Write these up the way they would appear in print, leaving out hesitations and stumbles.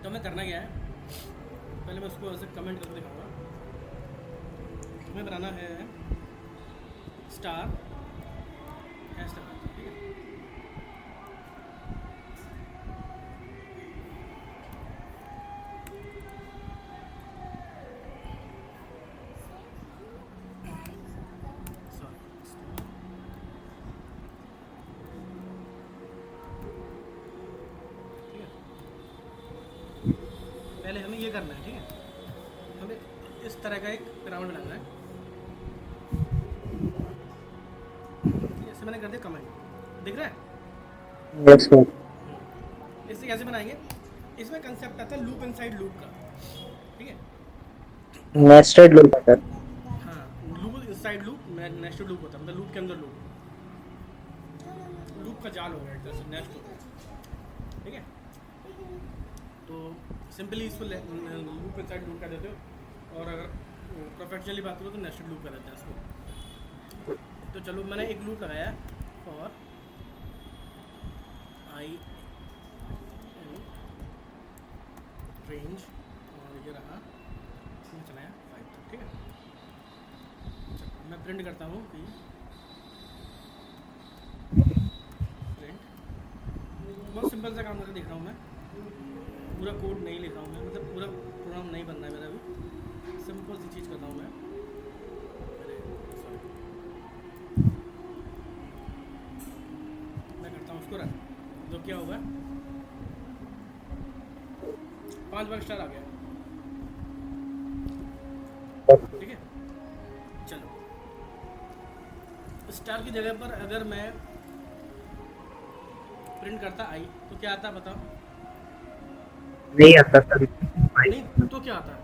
तो हमें करना क्या है, पहले मैं उसको ऐसे कमेंट करके दिखाऊंगा। हमें बनाना है स्टार हैशटैग, ठीक है। पहले हमें ये करना है, ठीक है। हमें इस तरह का एक पिरामिड बनाना है, ठीक है। इसे मैंने कर दिया कमेंट, दिख रहा है। Yes sir. इसे कैसे बनाएंगे, इसमें कंसेप्ट आता है लूप इनसाइड लूप का, ठीक है। नेस्टेड लूप है सर। हाँ, loop inside loop, nested loop होता है, मतलब लूप के अंदर लूप, लूप का जाल हो गया एक तरह से, नेस्ट हो गया, ठीक है। तो सिंपली इसको लूप इनसाइड लूप कह देते हो, और अगर प्रोफेशनली बात करो तो नेस्टेड लूप कह देते हैं इसको। तो चलो मैंने एक लूप लगाया और आई रेंज, और ये रहा, इसमें चलाया 5 तक, ठीक है। मैं प्रिंट करता हूँ कि प्रिंट, बहुत सिंपल सा काम करके देख रहा हूँ मैं, पूरा कोड नहीं लिख रहा हूँ मैं, मतलब पूरा प्रोग्राम नहीं बनना है मेरा अभी, सिंपल सी चीज़ कर रहा हूँ मैं। मैं करता हूँ उसको रन, तो क्या होगा, 5 बार स्टार आ गया, ठीक है। चलो, स्टार की जगह पर अगर मैं प्रिंट करता आई तो क्या आता बताओ। नहीं आता सर। नहीं तो क्या आता है,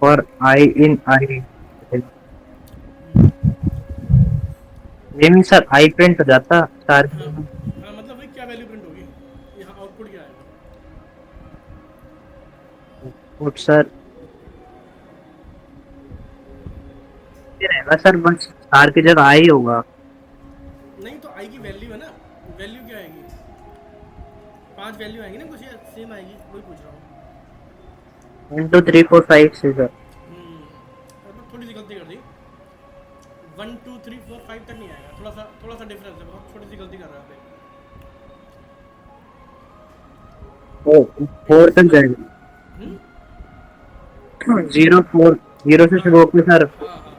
और आई इन आई ये मीन सर आई प्रिंट हो जाता स्टार हाँ हाँ, मतलब भाई क्या वैल्यू प्रिंट होगी, यहाँ आउटपुट क्या आएगा। आउटपुट सर ये रहेगा सर, बस स्टार की जगह आई होगा। नहीं तो आई की वैल्यू है ना, वैल्यू क्या आएगी, 5 वैल्यू आएगी ना, कुछ सेम आएगी, वही पूछ रहा हूँ। 1 2 3 4 5 6 सर। और मैं थोड़ी सी गलती कर दी, 1 2 3 4 5 तक नहीं आएगा, थोड़ा सा डिफरेंस है, बहुत छोटी सी गलती कर रहा है ओ पे। 4 इससे तक मैं जाएगा। हम्म, 0 4 0 से हाँ शुरू होकर सर। हाँ हाँ,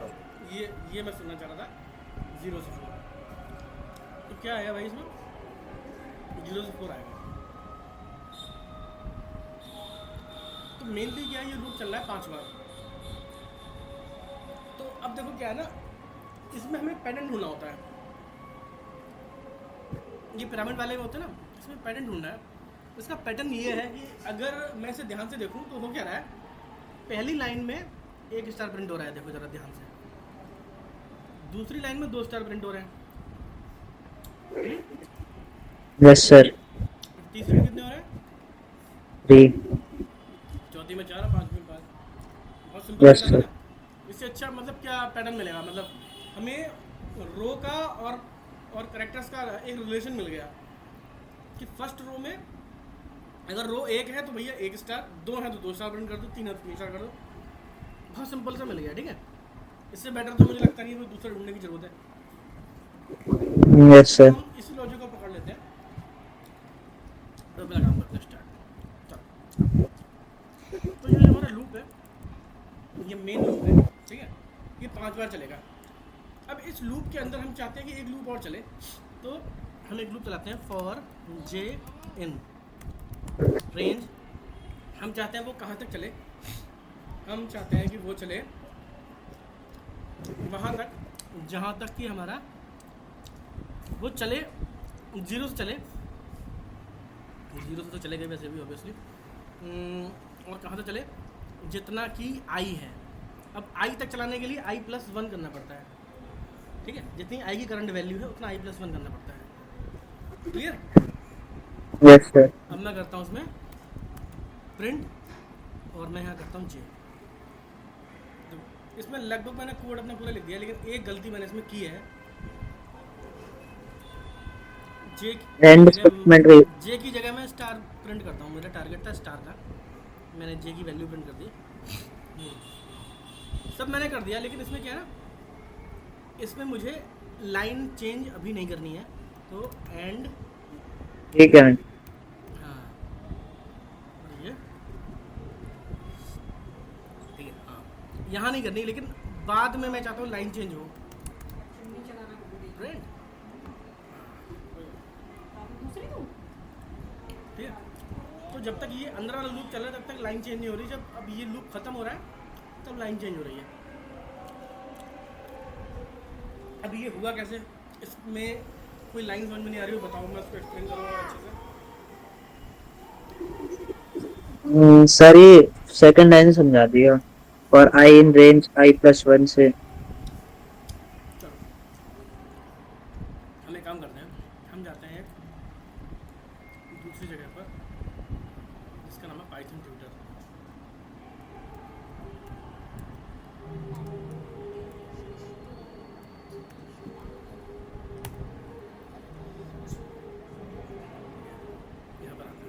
ये मैं सुनना चाह रहा था, 0 से 4, तो क्या आएगा भाई इसमें, 0 से 4 आएगा। तो मेनली क्या है, ये लूप चल रहा है 5 बार। तो अब देखो क्या है ना, इसमें हमें पैटर्न ढूंढना होता है, ये पिरामिड वाले में होते हैं ना, इसमें पैटर्न ढूंढना है। इसका पैटर्न ये है कि अगर मैं इसे ध्यान से देखूं तो हो क्या रहा है, पहली लाइन में एक स्टार प्रिंट हो रहा है, देखो जरा ध्यान से, दूसरी लाइन में 2 स्टार प्रिंट हो रहे हैं, यस सर। तीसरी में कितने हो रहे हैं, 3 चौथी में 4, पांचवी में 5। बहुत सिंपल यस पैटर्न है सर। ना। इससे अच्छा मतलब क्या पैटर्न मिलेगा, मतलब हमें रो का और करेक्टर्स का एक रिलेशन मिल गया कि फर्स्ट रो में अगर रो 1 है तो भैया 1 स्टार, 2 है तो 2 स्टार प्रिंट कर दो, 3 है तो 3 स्टार कर दो। बहुत सिंपल सा मिल गया, ठीक है। इससे बेटर तो मुझे लगता नहीं है कोई दूसरा ढूंढने की जरूरत है। यस तो सर। हम इसी लॉजिक को पकड़ लेते हैं, तो पहला काम करते हैं स्टार्ट। चलो, तो ये जो हमारा लूप है, ये मेन लूप है, ठीक है। ये 5 बार चलेगा। अब इस लूप के अंदर हम चाहते हैं कि एक लूप और चले, तो हम एक लूप चलाते हैं फॉर जे इन रेंज। हम चाहते हैं वो कहाँ तक चले, हम चाहते हैं कि वो चले वहाँ तक जहाँ तक कि हमारा वो चले, 0 से चले, 0 से तो चलेगा वैसे भी ऑब्वियसली, और कहाँ तक चले, जितना कि आई है। अब आई तक चलाने के लिए आई प्लस 1 करना पड़ता है, ठीक है। जितनी आई की करंट वैल्यू है उतना आई प्लस 1 करना पड़ता है, क्लियर। Yes sir. अब मैं करता हूँ उसमें प्रिंट, और मैं यहाँ करता हूँ जे। तो इसमें लगभग मैंने कोड अपना पूरा लिख दिया, लेकिन एक गलती मैंने इसमें की है, जे एंड स्टेटमेंट रे। जे की जगह मैं स्टार प्रिंट करता हूँ। मेरा टारगेट था स्टार का, मैंने जे की वैल्यू प्रिंट कर दी। सब मैंने कर दिया, लेकिन इसमें क्या है ना, इसमें मुझे लाइन चेंज अभी नहीं करनी है। तो एंड, ठीक है। हाँ ये ठीक है, हाँ यहाँ नहीं करनी, लेकिन बाद में मैं चाहता हूँ लाइन चेंज हो। प्रिंट, ठीक है। तो जब तक ये अंदर वाला लूप चल रहा है तब तक लाइन चेंज नहीं हो रही। जब अब ये लूप खत्म हो रहा है तब लाइन चेंज हो रही है। अब ये हुआ कैसे, इसमें कोई लाइन समझ में नहीं आ रही हो, बताओ, मैं उसको एक्सप्लेन करूँगा अच्छे से। सर ये सेकंड लाइन समझा दिया। और आई इन रेंज i+1 से। चलो हम एक काम करते हैं, हम जाते हैं एक दूसरी जगह पर जिसका नाम है पाइथन ट्यूटर। यहाँ पर आते हैं।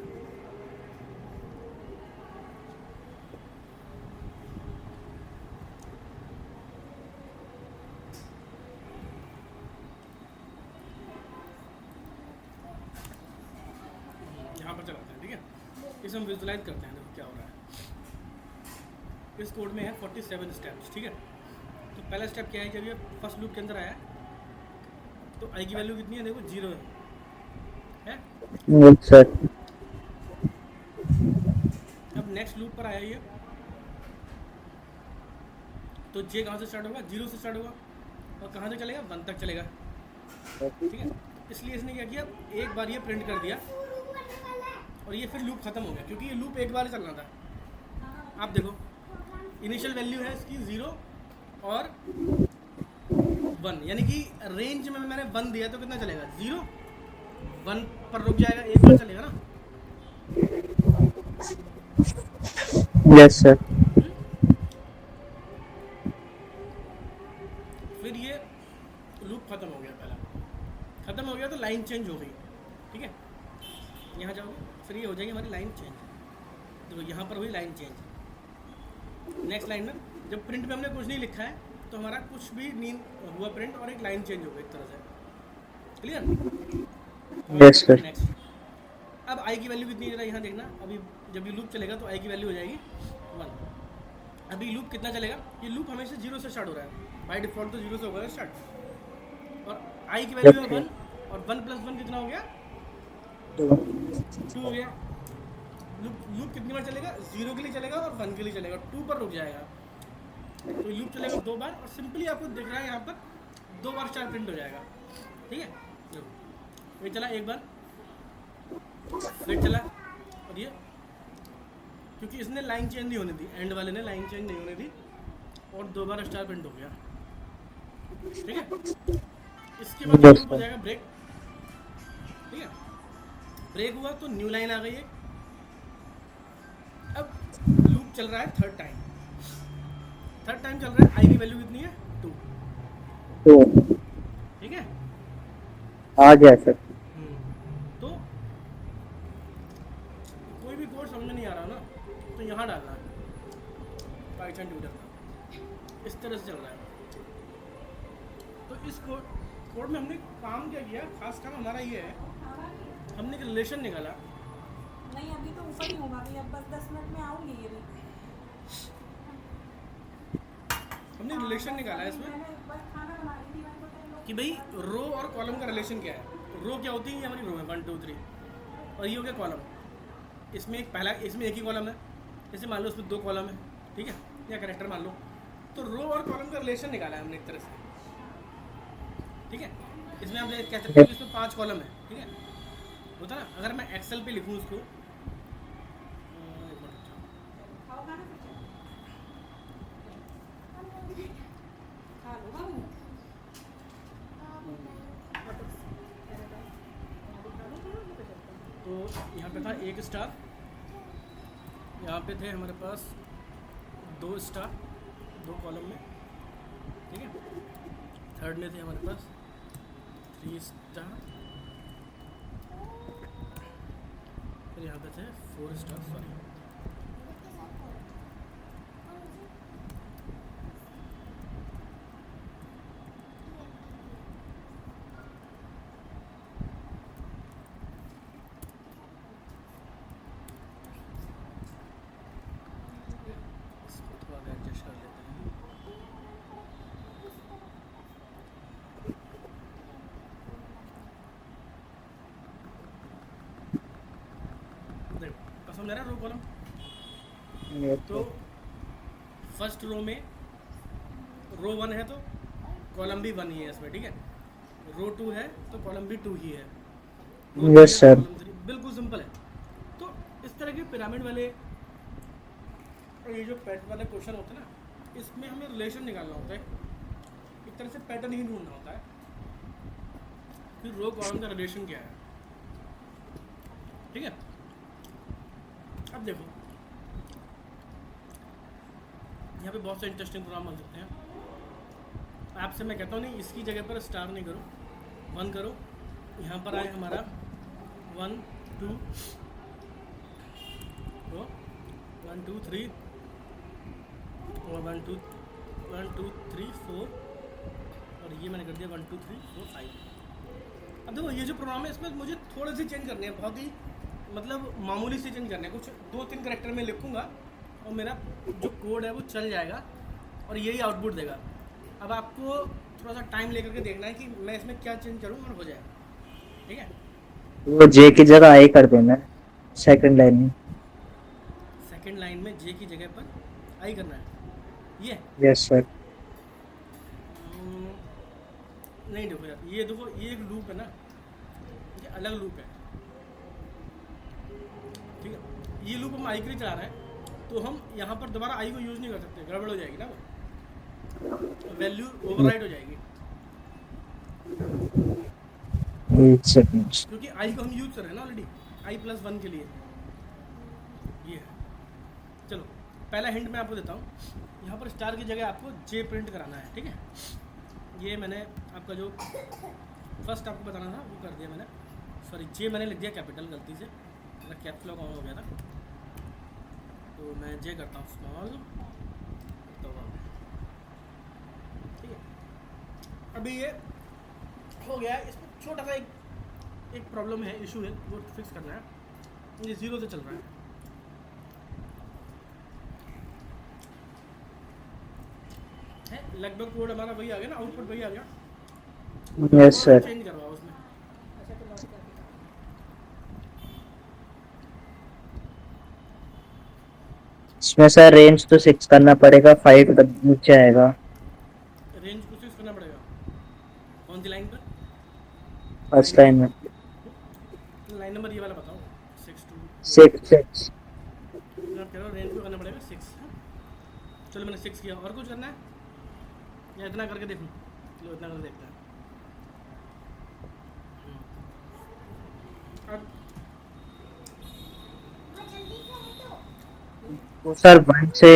यहाँ पर चलाते हैं, ठीक है। इसे हम विजुलाइज करते हैं, देखो क्या हो रहा है। इस कोड में है 47 स्टेप्स, ठीक है। तो पहला स्टेप क्या है, जब ये फर्स्ट लूप के अंदर आया तो आई की वैल्यू कितनी है, देखो 0 है। Yes sir. अब नेक्स्ट लूप पर आया ये, तो जे कहाँ से स्टार्ट होगा, 0 से स्टार्ट होगा और कहाँ तक चलेगा, 1 तक चलेगा, ठीक है। इसलिए इसने क्या किया, एक बार ये प्रिंट कर दिया और ये फिर लूप खत्म हो गया, क्योंकि ये लूप एक बार चलना था। आप देखो इनिशियल वैल्यू है इसकी 0 और 1, यानी कि रेंज में मैंने 1 दिया तो कितना चलेगा, 0 1 पर रुक जाएगा, एक बार चलेगा ना। Yes sir. फिर ये लूप खत्म हो गया, पहला खत्म हो गया तो लाइन चेंज हो गई, ठीक है। यहाँ जाओगे फिर ये हो जाएगी हमारी लाइन चेंज, देखो यहाँ पर हुई लाइन चेंज। नेक्स्ट लाइन में जब प्रिंट में हमने कुछ नहीं लिखा है तो हमारा कुछ भी नहीं हुआ प्रिंट, और एक लाइन चेंज हो गई एक तरह से, क्लियर। Yes sir. नेक्स्ट, अब आई की वैल्यू कितनी है जरा यहाँ देखना। अभी जब ये लूप चलेगा तो आई की वैल्यू हो जाएगी 1। अभी लूप कितना चलेगा, ये लूप हमेशा 0 से स्टार्ट हो रहा है, बाय डिफॉल्ट तो 0 से होगा स्टार्ट। और आई की वैल्यू है 1 और 1 + 1 कितना हो गया, 2 हो गया। लूप कितनी बार चलेगा, 0 के लिए चलेगा और 1 के लिए चलेगा, 2 पर रुक जाएगा। तो लूप चलेगा 2 बार और सिंपली आपको दिख रहा है यहाँ पर 2 बार स्टार प्रिंट हो जाएगा, ठीक है। ये चला एक बार, फिर चला, और ये क्योंकि इसने लाइन चेंज नहीं होने दी, एंड वाले ने लाइन चेंज नहीं होने दी, और 2 बार स्टार प्रिंट हो गया, ठीक है। इसके बाद लूप हो जाएगा ब्रेक, ठीक है। ब्रेक हुआ तो न्यू लाइन आ गई है। अब लूप चल रहा है थर्ड टाइम चल रहा है, आई की वैल्यू कितनी है, 2, ठीक है। आ गया सर। तो कोई भी कोड समझ में नहीं आ रहा ना, तो यहाँ डालना है पाइथन ट्यूटर का, इस तरह से चल रहा है। तो इस कोड में हमने काम क्या किया, खास काम हमारा ये है, हमने एक रिलेशन निकाला। नहीं अभी तो ऊपर ही होगा, अभी अब बस 10 मिनट में आऊंगी। ये भी हमने रिलेशन निकाला है इसमें मैंने बस खाना बना रही थी, मैंने सोचा कि भाई रो और कॉलम का रिलेशन क्या है। रो क्या होती है, ये हमारी रो है 1 2 3, और ये हो गया कॉलम। इसमें एक पहला, इसमें एक ही कॉलम है, जैसे मान लो इसमें 2 कॉलम है, ठीक है, या कैरेक्टर मान लो। तो रो और कॉलम का रिलेशन निकाला है हमने एक तरह से, ठीक है। इसमें हम कह सकते हैं कि इसमें 5 कॉलम है, ठीक है। होता ना, अगर मैं एक्सेल पे लिखूँ उसको, खाओ खाना फिर चलो। खा लो बाबू। तो यहाँ पे था 1 स्टार, यहाँ पे थे हमारे पास 2 स्टार 2 कॉलम में, ठीक है। थर्ड में थे हमारे पास 3 स्टार, फिर यहाँ पे थे 4 स्टार, सॉरी। इसको थोड़ा सा एडजस्ट कर लेते हैं। देखो समझ आ रहा है रो कॉलम। तो फर्स्ट रो में रो 1 है तो कॉलम भी 1 ही है इसमें, ठीक है। रो 2 है तो कॉलम भी 2 ही है। रो 3 यस है सर। तो कॉलम 3, बिल्कुल सिंपल है। तो इस तरह के पिरामिड वाले और ये जो पैटर्न वाले क्वेश्चन होते हैं ना, इसमें हमें रिलेशन निकालना होता है, एक तरह से पैटर्न ही ढूंढना होता है कि रो कॉलम का रिलेशन क्या है, ठीक है। अब देखो यहाँ पे बहुत से इंटरेस्टिंग प्रोग्राम बन सकते हैं। आपसे मैं कहता हूँ नहीं, इसकी जगह पर स्टार नहीं करो, 1 करो। यहाँ पर आए हमारा 1 2 तो 1 2 3 और 1 2 3 4 और ये मैंने कर दिया 1 2 3 4 5। अब देखो ये जो प्रोग्राम है इसमें मुझे थोड़े से चेंज करने हैं, बहुत ही मतलब मामूली से चेंज करने हैं। कुछ 2-3 करेक्टर में लिखूंगा और मेरा जो कोड है वो चल जाएगा और यही आउटपुट देगा। अब आपको थोड़ा सा टाइम लेकर के देखना है कि मैं इसमें क्या चेंज करूँ और हो जाए, ठीक है। वो जे की जगह आई कर देना सेकंड लाइन में। सेकंड लाइन में जे की जगह पर आई करना है ये। Yes sir. नहीं देखो यार, ये देखो ये एक लूप है ना, ये अलग लूप है, ठीक है। ये लूप हम आई के लिए चला रहे हैं तो हम यहाँ पर दोबारा आई को यूज़ नहीं कर सकते, गड़बड़ हो जाएगी ना, वैल्यू ओवरराइट हो जाएगी। एक सेकंड। क्योंकि आई को हम यूज कर रहे हैं ना ऑलरेडी, आई +1 के लिए ये है। चलो पहला हिंट मैं आपको देता हूँ, यहाँ पर स्टार की जगह आपको जे प्रिंट कराना है, ठीक है। ये मैंने आपका जो फर्स्ट आपको बताना था वो कर दिया मैंने, सॉरी जे मैंने लिख दिया कैपिटल, गलती से मेरा कैप्स लॉक ऑन हो गया था। तो मैं जे करता हूँ स्मॉल, तो ठीक है। अभी ये हो गया है। इसमें छोटा सा एक प्रॉब्लम है, इशू है, वो फिक्स करना है। ये 0 से चल रहा है, लगभग कोड हमारा वही आ गया ना, आउटपुट वही आ गया। Yes sir. चेंज करवाओ उसमें। अच्छा तो लॉक कर दिया। इसमें सर रेंज तो 6 करना पड़ेगा, 5 तक नीचे आएगा। रेंज को फिक्स करना पड़ेगा कौन सी लाइन पर? फर्स्ट लाइन में लाइन नंबर ये वाला बताओ, 6 2 6 6। आप कह रहे हो रेंज को करना पड़ेगा 6। चलो मैंने 6 किया, और कुछ करना है या इतना करके देखूँ? चलो इतना करके देखते हैं। अब तो सर 1 से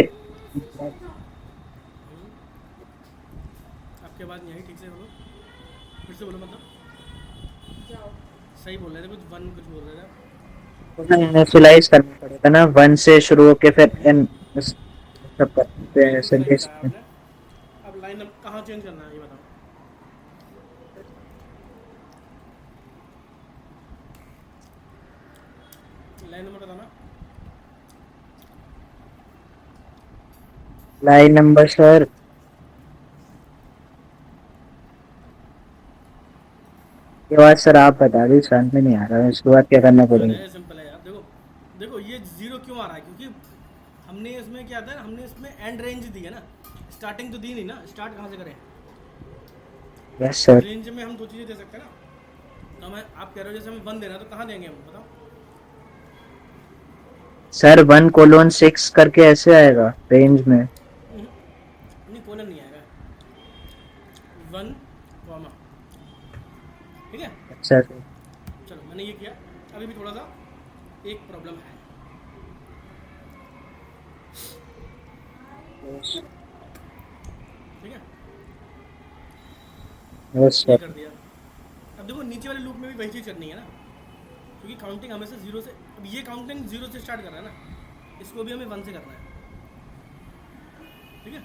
आपके बाद यही ठीक से बोलो, फिर से बोलो, मतलब जाओ। सही बोल रहे थे, कुछ 1 कुछ बोल रहे थे। इनिशियलाइज करना पड़ेगा ना, 1 से शुरू होके फिर एन सब करते हैं बिल्कुल सर। सही बताया आपने। अब लाइन अब कहाँ चेंज करना है ये बताओ। लाइन नंबर बताना। लाइन नंबर सर ये बात सर आप बता दी, समझ में नहीं आ रहा है इसके बाद क्या करना पड़ेगा। अरे सिंपल है यार, देखो देखो ये 0 क्यों आ रहा है, क्योंकि हमने इसमें क्या था, हमने इसमें एंड रेंज दी है ना, स्टार्टिंग तो दी नहीं ना, स्टार्ट कहाँ से करें? Yes sir. रेंज में हम 2 चीज़ें दे सकते हैं ना। तो हमें आप कह रहे हो जैसे हमें 1 देना है तो कहाँ देंगे हम, बताओ। सर 1:6 करके ऐसे आएगा रेंज में। नहीं कोलन नहीं आएगा, 1 कॉमा, ठीक है। अच्छा सर। चलो मैंने ये किया। अभी भी थोड़ा सा एक प्रॉब्लम है, ठीक है। यस ये सर। कर दिया। अब देखो नीचे वाले लूप में भी वही चीज़ करनी है ना, क्योंकि काउंटिंग हमेशा जीरो से, अब ये काउंटिंग जीरो से स्टार्ट कर रहा है ना, इसको भी हमें वन से करना है, ठीक है,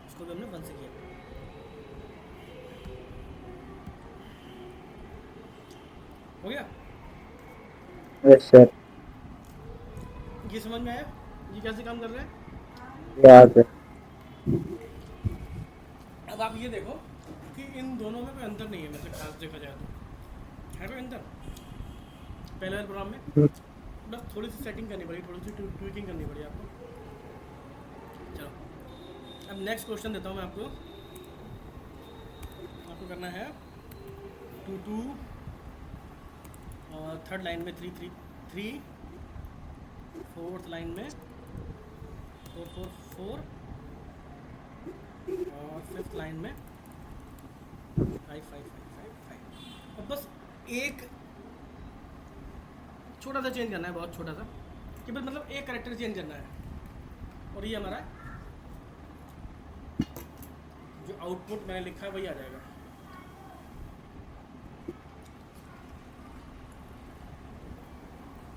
इसको भी हमने वन से किया। हो गया, यस सर, ये समझ में आया ये कैसे काम कर रहा है। याद है। अब आप ये देखो कि इन दोनों में कोई अंतर नहीं है, वैसे खास देखा जाए तो है कोई अंतर पहले वाले प्रोग्राम में, बस थोड़ी सी सेटिंग करनी पड़ी, थोड़ी सी ट्विकिंग करनी पड़ी आपको। चलो अब नेक्स्ट क्वेश्चन देता हूँ मैं आपको करना है 2 2 और थर्ड लाइन में 3 3 3, फोर्थ लाइन में 4 4 4 और फिफ्थ लाइन में 5 5 5 5 5। अब बस एक छोटा सा चेंज करना है, बहुत छोटा सा, कि बस मतलब एक करेक्टर चेंज करना है, और ये हमारा जो आउटपुट मैंने लिखा है वही आ जाएगा।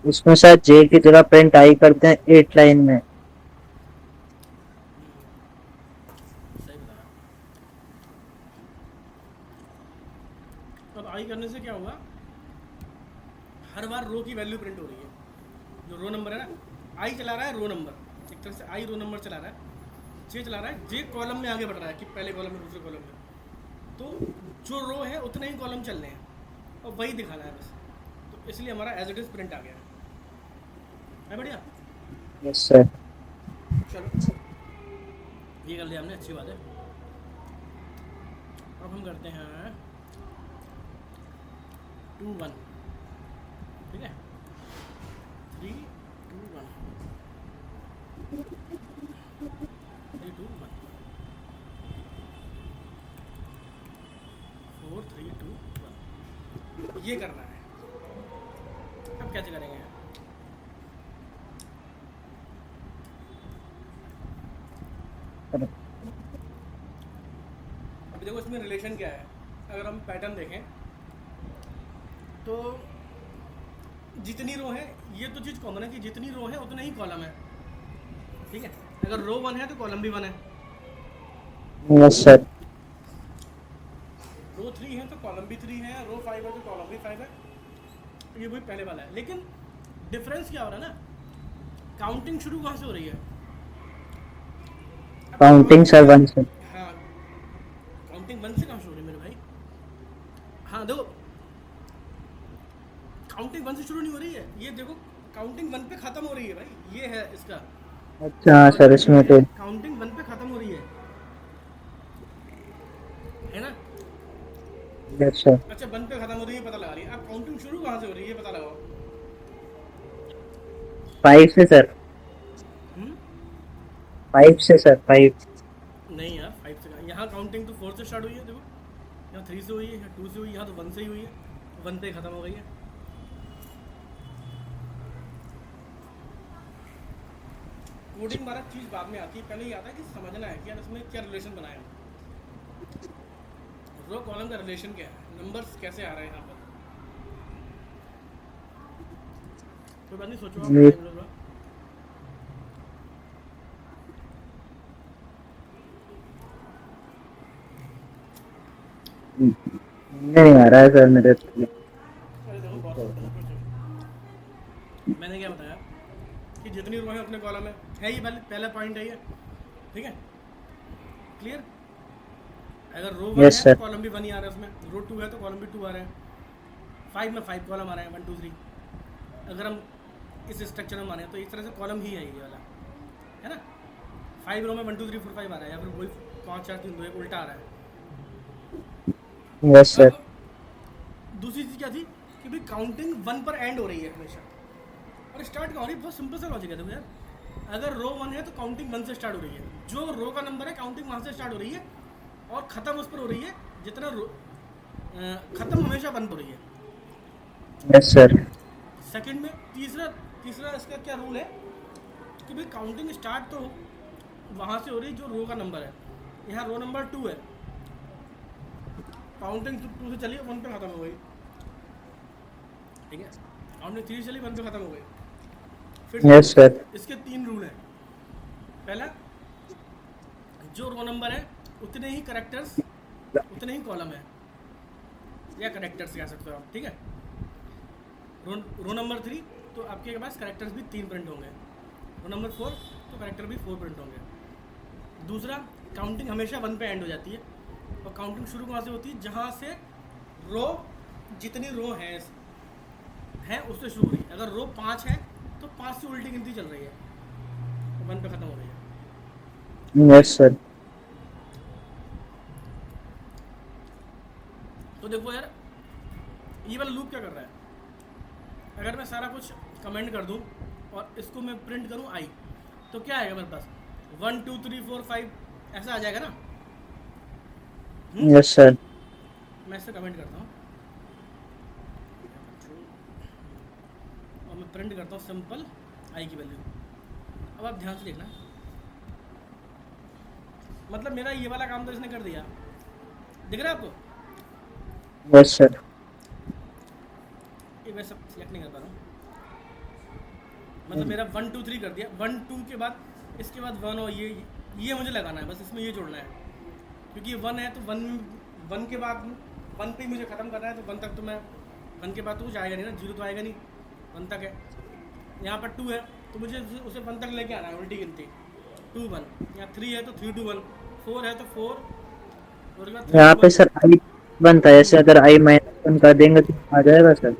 इसमें शायद जे की जगह प्रिंट आई करते हैं 8 लाइन में। सही बताया। अब आई करने से क्या होगा, हर बार रो की वैल्यू प्रिंट हो रही है, जो रो नंबर है ना, आई चला रहा है रो नंबर, एक तरह से आई रो नंबर चला रहा है, जे चला रहा है, जे कॉलम में आगे बढ़ रहा है कि पहले कॉलम में दूसरे कॉलम में, तो जो रो है उतने ही कॉलम चलने हैं और वही दिखाना है बस, तो इसलिए हमारा एज इट इज प्रिंट आ गया है बढ़िया। Yes sir. चलो ये कर लिया हमने, अच्छी बात है। अब हम करते हैं 2 1, ठीक है, 3 2 1 3 2 1 4 3 2 1, ये करना है। अब कैसे करेंगे, अभी देखो इसमें रिलेशन क्या है, अगर हम पैटर्न देखें तो जितनी रो है, ये तो चीज़ कॉमन है कि जितनी रो है उतने ही कॉलम है, ठीक है, अगर रो 1 है तो कॉलम भी 1 है, यस सर। रो 3 है तो कॉलम भी 3 है, रो 5 है तो कॉलम भी 5 है, ये वही पहले वाला है। लेकिन डिफरेंस क्या हो रहा है ना, काउंटिंग शुरू कहाँ से हो रही है, काउंटिंग सर 1 से। हाँ काउंटिंग 1 से कहाँ से हो रही है मेरे भाई, हाँ देखो काउंटिंग 1 से शुरू नहीं हो रही है, ये देखो काउंटिंग 1 पे खत्म हो रही है भाई, ये है इसका, अच्छा सर, इसमें तो काउंटिंग 1 पे खत्म हो रही है ना। Yes sir. अच्छा 1 पे खत्म हो रही है पता लगा रही है, अब काउंटिंग शुरू कहाँ से हो रही है ये पता लगाओ। 5 से सर, 5 से सर, 5। नहीं यार 5 से कहाँ, यहाँ काउंटिंग तो 4 से स्टार्ट हुई है, देखो यहाँ 3 से हुई है, यहाँ 2 से हुई है, यहाँ तो 1 से ही हुई है, 1 पे खत्म हो गई है। कोडिंग हमारा चीज़ बाद में आती है, पहले ये आता है कि समझना है कि यार इसमें क्या रिलेशन बनाया है, रो कॉलम का रिलेशन क्या है, नंबर्स कैसे आ रहे हैं यहाँ पर, कोई बात नहीं, सोचो आप ये- टाइम लो। नहीं आ रहा है सर मेरे को। अरे देखो बहुत सिंपल क्वेश्चन, मैंने क्या बताया कि जितनी रो है उतने कॉलम है ये पहला पॉइंट है ये, ठीक है क्लियर। अगर रो 1 Yes, है sir. तो कॉलम भी 1 ही आ रहा है उसमें, रो 2 है तो कॉलम भी 2 आ रहे हैं, 5 में 5 कॉलम आ रहे हैं 1 2 3, अगर हम इस स्ट्रक्चर में माने तो इस तरह से कॉलम ही है ये वाला, है ना, 5 रो में 1 2 3 4 5 आ रहा है, या फिर वही 5 4 3 2 1 उल्टा आ रहा है। Yes sir. अब दूसरी चीज़ क्या थी कि भाई काउंटिंग 1 पर एंड हो रही है हमेशा, और स्टार्ट कहाँ हो रही है, बहुत सिंपल सा लॉजिक है देखो यार, अगर रो 1 है तो काउंटिंग 1 से स्टार्ट हो रही है, जो रो का नंबर है काउंटिंग वहाँ से स्टार्ट हो रही है और ख़त्म उस पर हो रही है जितना ख़त्म हमेशा 1 हो रही है। Yes sir. सेकंड में तीसरा तीसरा इसका क्या रूल है कि भाई काउंटिंग स्टार्ट तो वहाँ से हो रही है जो रो का नंबर है, यहाँ रो नंबर 2 है, काउंटिंग 2 से चली 1 पे ख़त्म हो गई, ठीक है। काउंटिंग 3 चली 1 पे खत्म हो गई। फिर से यस सर। इसके 3 रूल हैं। पहला, जो रो नंबर है उतने ही करेक्टर्स, उतने ही कॉलम है, या करेक्टर्स कह सकते हो आप, ठीक है। रो नंबर 3 तो आपके पास करेक्टर्स भी 3 प्रिंट होंगे। रो नंबर 4 तो करेक्टर भी 4 प्रिंट होंगे। दूसरा, काउंटिंग हमेशा 1 पे एंड हो जाती है, और काउंटिंग शुरू कहाँ से होती है, जहाँ से रो, जितनी रो है उससे शुरू हो रही है। अगर रो 5 है तो 5 से उल्टी गिनती चल रही है, तो 1 पे खत्म हो रही है। Yes sir. तो देखो यार, ये वाला लूप क्या कर रहा है, अगर मैं सारा कुछ कमेंट कर दूं और इसको मैं प्रिंट करूं आई, तो क्या आएगा मेरे पास, 1 2 3 4 5 ऐसा आ जाएगा ना। Yes sir. मैं इससे कमेंट करता हूँ और मैं प्रिंट करता हूँ सिंपल आई की वैल्यू। अब आप ध्यान से देखना, मतलब मेरा ये वाला काम तो इसने कर दिया, दिख रहा है आपको। Yes sir. ये मैं सब सिलेक्ट नहीं कर पा रहा हूँ, मतलब मेरा 1 2 3 कर दिया, 1 2 के बाद इसके बाद 1, और ये मुझे लगाना है, बस इसमें ये जोड़ना है, क्योंकि ये 1 है तो 1 के बाद 1 पे ही मुझे ख़त्म करना है, तो 1 तक तो मैं 1 के बाद तो कुछ आएगा नहीं ना, 0 तो आएगा नहीं, 1 तक है। यहाँ पर 2 है तो मुझे उसे 1 तक लेके आना है, उल्टी गिनती 2 1, यहाँ 3 है तो 3 2 1, 4 है तो 4, और उसके बाद 3 यहाँ 2 पे 1। सर आई बनता है, ऐसे अगर आई -1 कर देंगे तो आ जाएगा सर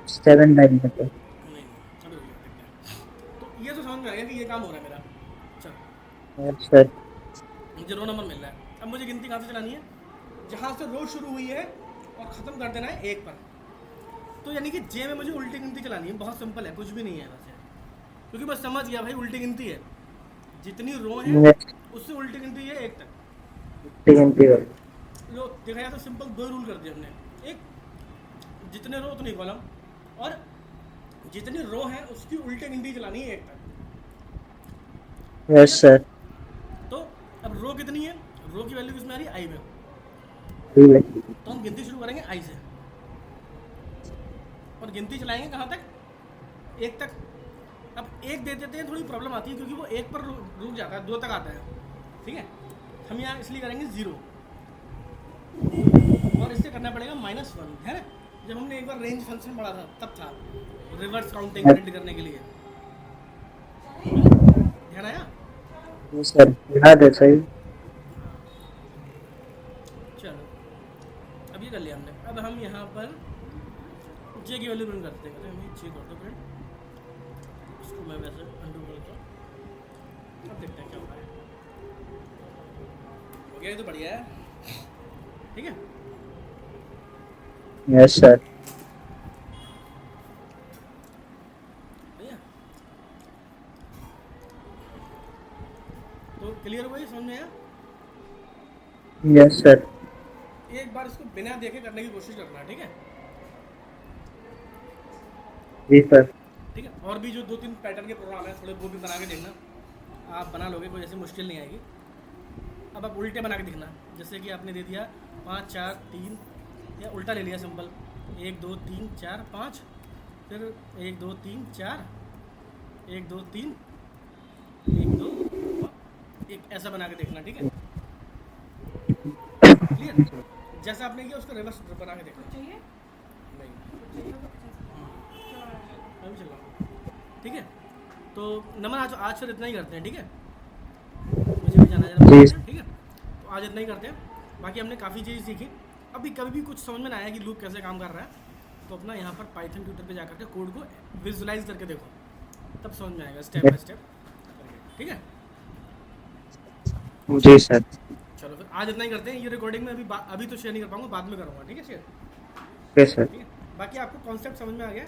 7 9 में तो। नहीं, अभी रुक जाओ, देखते हैं। तो ये तो समझ में आ गया कि ये काम हो रहा है मेरा। चलो, यस सर। मुझे रो नंबर मिल रहा है, अब मुझे गिनती कहाँ से चलानी है, जहाँ से रो शुरू हुई है और ख़त्म कर देना है 1 पर। तो यानी कि जे में मुझे उल्टी गिनती चलानी है, बहुत सिंपल है, कुछ भी नहीं है वैसे, क्योंकि बस समझ गया भाई उल्टी गिनती है, जितनी रो है यस उससे उल्टी गिनती है 1 तक। गिनती हो। लो देखा जाए तो सिंपल 2 रूल कर दिए हमने, एक, जितने रो उतनी कॉलम, और जितनी रो है उसकी उल्टी गिनती चलानी है 1 तक। Yes sir. तो अब रो कितनी है, रो की वैल्यू किसमें आ रही है, आई में, तो हम गिनती शुरू करेंगे आई से, और गिनती चलाएंगे कहाँ तक, 1 तक। अब 1 दे देते हैं, थोड़ी प्रॉब्लम आती है, क्योंकि वो 1 पर रुक जाता है, 2 तक आता है, ठीक है। हम यहाँ इसलिए करेंगे 0, और इससे करना पड़ेगा -1, है ना। जब हमने एक बार रेंज फंक्शन पढ़ा था तब था, रिवर्स काउंटिंग प्रिंट करने के लिए, ध्यान आया। यस सर, याद है सही। चलो, अब ये कर लिया हमने, अब हम यहाँ पर जे की वैल्यू प्रिंट करते हैं, हम जे कर दो प्रिंट, इसको मैं वैसे अंडू करता हूँ, अब देखते हैं क्या हो रहा है। हो गया, ये तो बढ़िया है, ठीक है। Yes sir. भैया तो क्लियर हुआ, ये समझ में आया। Yes sir. एक बार इसको बिना देखे करने की कोशिश करना, ठीक है। जी सर। ठीक है, और भी जो 2-3 पैटर्न के प्रोग्राम है थोड़े, वो भी बना के देखना, आप बना लोगे, कोई ऐसी मुश्किल नहीं आएगी। अब आप उल्टे बना के दिखना, जैसे कि आपने दे दिया 5 4 3, या उल्टा ले लिया सिंपल, 1 2 3 4 5, फिर 1 2 3 4, 1 2 3 1 2 1, ऐसा बना के देखना, ठीक है। क्लियर, जैसा आपने किया उसका रिवर्स बना के देखना। चाहिए नहीं, चाहिए तो चलो मैं भी चल रहा हूँ, ठीक है। तो नमन आज फिर इतना ही करते हैं, ठीक है, मुझे भी जाना है, जी। ठीक है। तो आज इतना ही करते हैं, बाकी हमने काफ़ी चीज़ सीखी। अभी कभी भी कुछ समझ में ना आया कि लूप कैसे काम कर रहा है, तो अपना यहाँ पर पाइथन ट्यूटर पे जाकर के कोड को विजुलाइज करके देखो, तब समझ में आएगा स्टेप बाय स्टेप, ठीक है। जी सर। चलो फिर आज इतना ही करते हैं, ये रिकॉर्डिंग में अभी तो शेयर नहीं कर पाऊंगा, बाद में करूँगा, ठीक है शेयर, यस सर। ठीक है। बाकी आपको कॉन्सेप्ट समझ में आ गया।